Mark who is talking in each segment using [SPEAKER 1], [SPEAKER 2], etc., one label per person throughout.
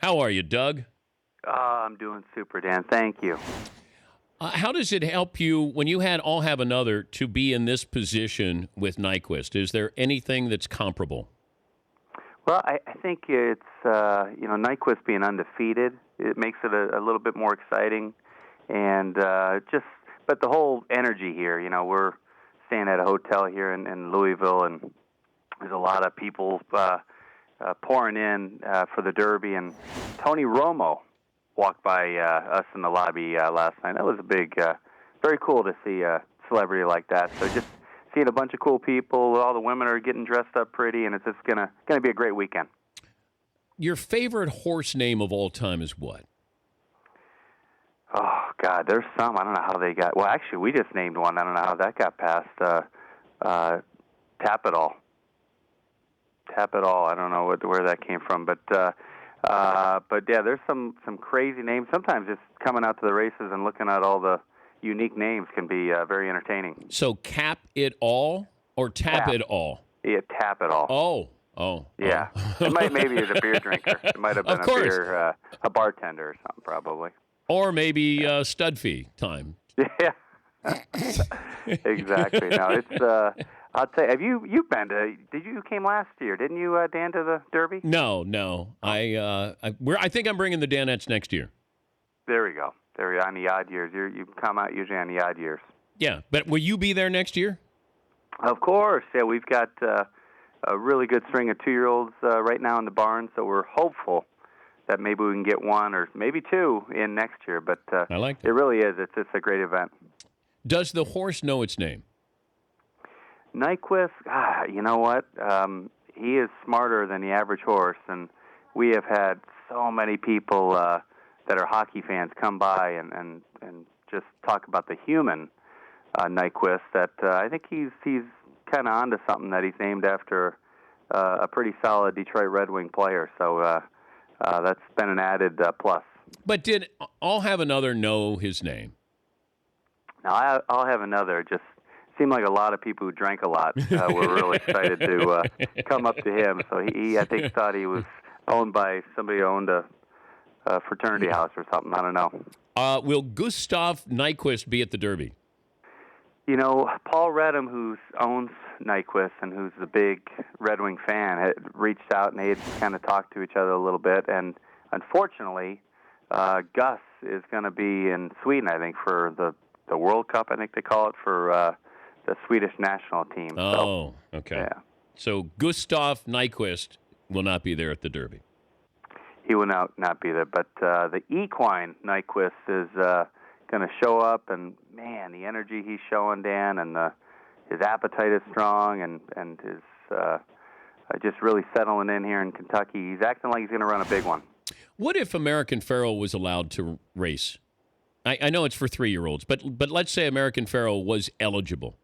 [SPEAKER 1] How are you, Doug?
[SPEAKER 2] I'm doing super, Dan. Thank you.
[SPEAKER 1] How does it help you when you had All Have Another to be in this position with Nyquist? Is there anything that's comparable?
[SPEAKER 2] Well, I think it's, Nyquist being undefeated, it makes it a little bit more exciting. And but the whole energy here, we're staying at a hotel here in Louisville, and there's a lot of people pouring in for the Derby. And Tony Romo walked by us in the lobby last night. That was a big, very cool to see a celebrity like that. So just seeing a bunch of cool people, all the women are getting dressed up pretty, and it's just gonna be a great weekend.
[SPEAKER 1] Your favorite horse name of all time is what?
[SPEAKER 2] Oh God, there's some. I don't know how they got. Well, actually, we just named one. I don't know how that got past. Tap It All. Tap It All. I don't know where that came from, but yeah, there's some crazy names. Sometimes just coming out to the races and looking at all the unique names can be very entertaining.
[SPEAKER 1] So Cap It All or Tap It All?
[SPEAKER 2] Yeah, Tap It All.
[SPEAKER 1] Oh.
[SPEAKER 2] Yeah. It maybe as a beer drinker. It might have been a bartender or something, probably.
[SPEAKER 1] Or maybe stud fee time.
[SPEAKER 2] Yeah. Exactly. No, it's. I'll tell you. You've been to? You came last year, didn't you, Dan, to the Derby?
[SPEAKER 1] No. I think I'm bringing the Danettes next year.
[SPEAKER 2] There we go. On the odd years. You come out usually on the odd years.
[SPEAKER 1] Yeah, but will you be there next year?
[SPEAKER 2] Of course. Yeah, we've got a really good string of 2-year-olds right now in the barn, so we're hopeful that maybe we can get one or maybe two in next year. But
[SPEAKER 1] I like that.
[SPEAKER 2] It really is. It's a great event.
[SPEAKER 1] Does the horse know its name?
[SPEAKER 2] Nyquist, you know what? He is smarter than the average horse, and we have had so many people that are hockey fans come by and just talk about the human Nyquist that I think he's kind of onto something, that he's named after a pretty solid Detroit Red Wing player. So that's been an added plus.
[SPEAKER 1] But did All Have Another know his name?
[SPEAKER 2] Now, I'll Have Another just seemed like a lot of people who drank a lot were really excited to come up to him. So he I think, thought he was owned by somebody who owned a fraternity house or something. I don't know.
[SPEAKER 1] Will Gustav Nyquist be at the Derby?
[SPEAKER 2] Paul Redham, who owns Nyquist and who's a big Red Wing fan, had reached out and they had kind of talked to each other a little bit. And unfortunately, Gus is going to be in Sweden, I think, for the World Cup, I think they call it, for the Swedish national team.
[SPEAKER 1] Oh, so, okay.
[SPEAKER 2] Yeah.
[SPEAKER 1] So Gustav Nyquist will not be there at the Derby.
[SPEAKER 2] He will not be there, but the equine Nyquist is going to show up, and man, the energy he's showing, Dan, and his appetite is strong, and his just really settling in here in Kentucky. He's acting like he's going to run a big one.
[SPEAKER 1] What if American Pharoah was allowed to race? I know it's for 3-year-olds, but let's say American Pharoah was eligible.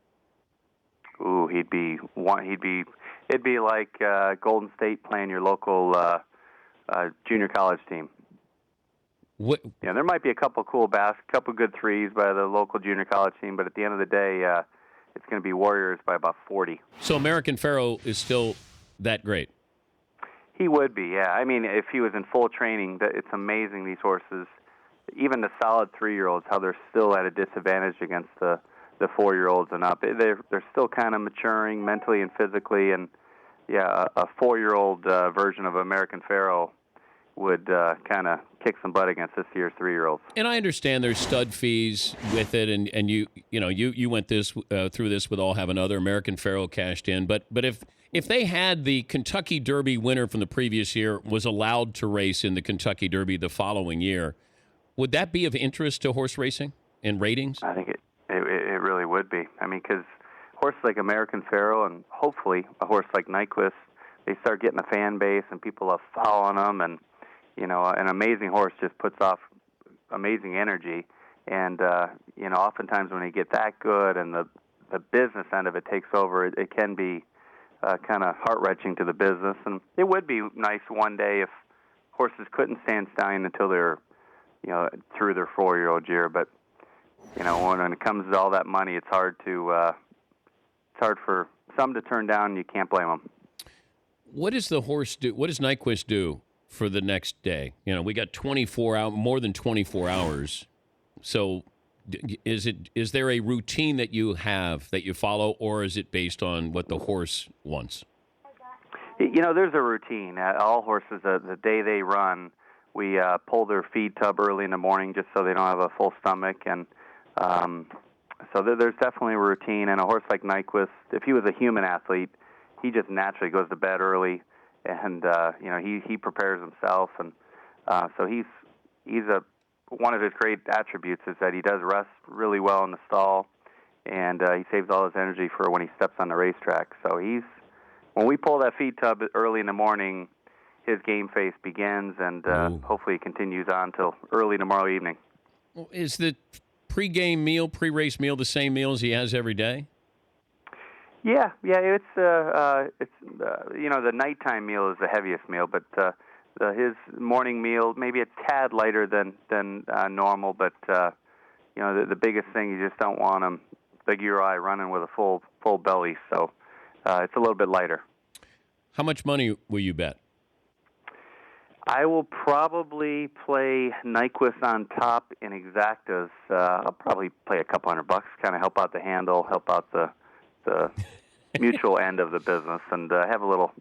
[SPEAKER 2] Ooh, it'd be like Golden State playing your local junior college team.
[SPEAKER 1] What?
[SPEAKER 2] Yeah, there might be a couple good threes by the local junior college team, but at the end of the day, it's going to be Warriors by about 40.
[SPEAKER 1] So American Pharoah is still that great?
[SPEAKER 2] He would be, yeah. I mean, if he was in full training, it's amazing, these horses, even the solid 3-year-olds, how they're still at a disadvantage against the 4-year-olds and up. They're still kind of maturing mentally and physically, and yeah, a 4-year-old version of American Pharoah would kind of kick some butt against this year's 3-year-olds.
[SPEAKER 1] And I understand there's stud fees with it, and you went through this with All Have Another. American Pharoah cashed in, but if they had the Kentucky Derby winner from the previous year was allowed to race in the Kentucky Derby the following year, would that be of interest to horse racing and ratings?
[SPEAKER 2] I think it really would be. I mean, because horses like American Pharoah and hopefully a horse like Nyquist, they start getting a fan base and people are following them, and an amazing horse just puts off amazing energy. And oftentimes when they get that good and the business end of it takes over, it can be kind of heart-wrenching to the business. And it would be nice one day if horses couldn't stand stallion until they're through their 4-year-old year. But when it comes to all that money, it's hard for some to turn down, and you can't blame them.
[SPEAKER 1] What does the horse do? What does Nyquist do for the next day? You know, we got more than 24 hours. So is there a routine that you have that you follow, or is it based on what the horse wants?
[SPEAKER 2] You know, there's a routine. All horses, the day they run, we pull their feed tub early in the morning just so they don't have a full stomach. And so there's definitely a routine. And a horse like Nyquist, if he was a human athlete, he just naturally goes to bed early. And, you know, he prepares himself. And so one of his great attributes is that he does rest really well in the stall. And he saves all his energy for when he steps on the racetrack. So when we pull that feed tub early in the morning, his game face begins, and hopefully it continues on till early tomorrow evening.
[SPEAKER 1] Well, is the pre-game meal, pre-race meal the same meal as he has every day?
[SPEAKER 2] Yeah, it's you know, the nighttime meal is the heaviest meal, but his morning meal maybe a tad lighter than normal, but you know, the biggest thing, you just don't want him, big eye running with a full belly, so it's a little bit lighter.
[SPEAKER 1] How much money will you bet?
[SPEAKER 2] I will probably play Nyquist on top in exactas. I'll probably play a couple $100, kind of help out the handle, help out the mutual end of the business, and have a little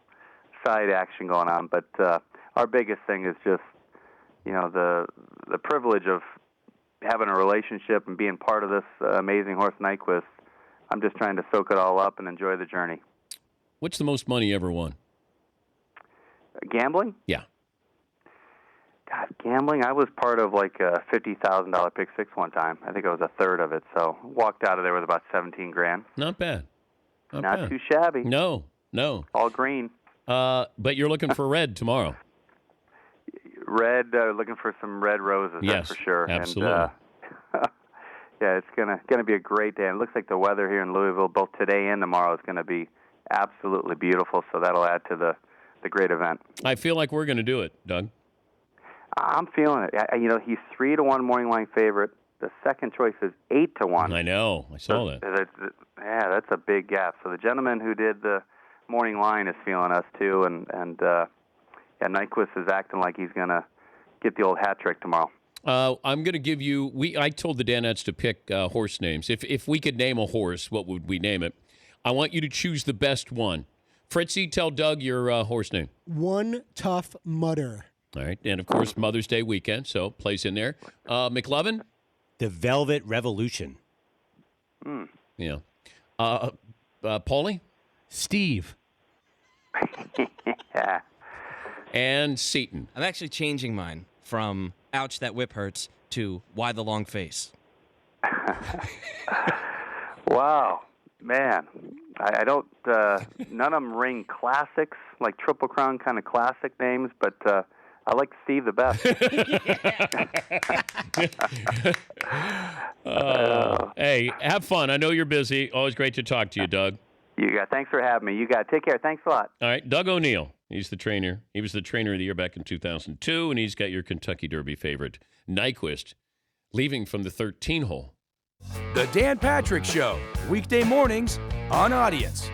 [SPEAKER 2] side action going on. But our biggest thing is just, you know, the privilege of having a relationship and being part of this amazing horse, Nyquist. I'm just trying to soak it all up and enjoy the journey.
[SPEAKER 1] What's the most money you ever won?
[SPEAKER 2] Gambling?
[SPEAKER 1] Yeah.
[SPEAKER 2] God, gambling, I was part of like a $50,000 pick six one time. I think I was a third of it. So walked out of there with about $17,000.
[SPEAKER 1] Not bad. Not
[SPEAKER 2] Not
[SPEAKER 1] bad.
[SPEAKER 2] too shabby.
[SPEAKER 1] No.
[SPEAKER 2] All green.
[SPEAKER 1] But you're looking for red tomorrow.
[SPEAKER 2] Red, looking for some red roses,
[SPEAKER 1] Yes,
[SPEAKER 2] that's for sure.
[SPEAKER 1] absolutely.
[SPEAKER 2] And, yeah, it's gonna be a great day. And it looks like the weather here in Louisville, both today and tomorrow, is going to be absolutely beautiful. So that'll add to the great event.
[SPEAKER 1] I feel like we're going to do it, Doug.
[SPEAKER 2] I'm feeling it. You know, he's 3-1 morning line favorite. The second choice is 8-1.
[SPEAKER 1] I know. I saw that.
[SPEAKER 2] Yeah, that's a big gap. So the gentleman who did the morning line is feeling us too, and Nyquist is acting like he's going to get the old hat trick tomorrow.
[SPEAKER 1] I'm going to give you. I told the Danettes to pick horse names. If we could name a horse, what would we name it? I want you to choose the best one. Fritzy, tell Doug your horse name.
[SPEAKER 3] One Tough Mudder.
[SPEAKER 1] All right, and of course Mother's Day weekend, so place in there. McLovin.
[SPEAKER 4] The Velvet Revolution.
[SPEAKER 1] Yeah. Paulie.
[SPEAKER 4] Steve.
[SPEAKER 2] Yeah.
[SPEAKER 1] And Seton.
[SPEAKER 5] I'm actually changing mine from "Ouch, that whip hurts" to "Why the long face."
[SPEAKER 2] Wow, man. I don't. None of them ring classics like Triple Crown kind of classic names, but I like Steve the best.
[SPEAKER 1] Hey, have fun. I know you're busy. Always great to talk to you, Doug.
[SPEAKER 2] You got. Thanks for having me. You got. Take care. Thanks a lot.
[SPEAKER 1] All right, Doug O'Neill. He's the trainer. He was the trainer of the year back in 2002, and he's got your Kentucky Derby favorite, Nyquist, leaving from the 13 hole.
[SPEAKER 6] The Dan Patrick Show, weekday mornings on Audience.